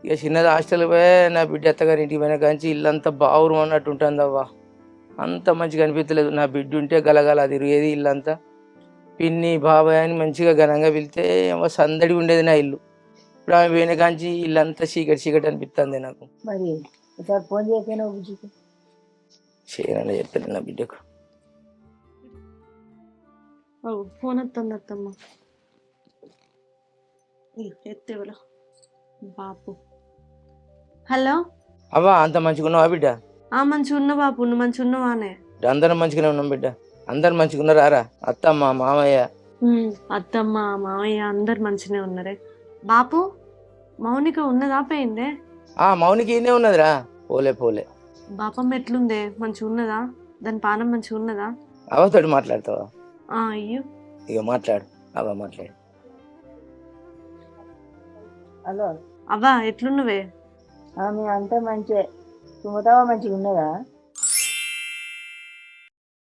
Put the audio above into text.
ఇక చిన్నది హాస్టల్ పోయే నా బిడ్డ అత్తగారి ఇంటికి పోయినా కానీ ఇల్లంతా బావురు అన్నట్టు ఉంటుంది అవ్వ. అంత మంచిగా అనిపించలేదు. నా బిడ్డ ఉంటే గలగల తిరిగేది ఇల్లంతా. పిన్ని బాబాయ్ అని మంచిగా ఘనంగా పిలితే ఏమో సందడి ఉండేది నా ఇల్లు. ఇప్పుడు ఆమె పోయిన కాంచి ఇల్లంతా చీకటి చీకటి అనిపిస్తుంది నాకు. మరి ఒకసారి ఫోన్ చేయకపోయినా బుజ్జికి. చేయనని చెప్తాను నా బిడ్డకు. ఫోన్ వస్తుంది అత్తమ్మ. ఎత్తేవరా బాపు. హలో అవ్వ అంత మంచిగా ఉన్నావా బిడ్డ? మంచిగా ఉన్న బాపు. నువ్వు మంచిగా ఉన్నావానే? అందరం మంచిగానే ఉన్నాం బిడ్డ. అందరు మంచిగా ఉన్నారా? అత్తమ్మ మామయ్య అత్తమ్మ మామయ్య అందరు మంచిగానే ఉన్నారే. బాపు మౌనిక ఉన్నదా పోయిందే? మౌనికి ఈయనే ఉన్నదిరా. పోలే పోలే. బాపమ్మ ఎట్లుందే? మంచిగా ఉన్నదా? దాని పానం మంచిగా ఉన్నదా? అవతోటి మాట్లాడతావా? అయ్యో ఇక మాట్లాడు. అవ్వ మాట్లాడు. హలో అవ్వా ఎట్లున్నవే? ఆమె అంతా మంచిగా. సుమతావా మంచిగా ఉన్నదా?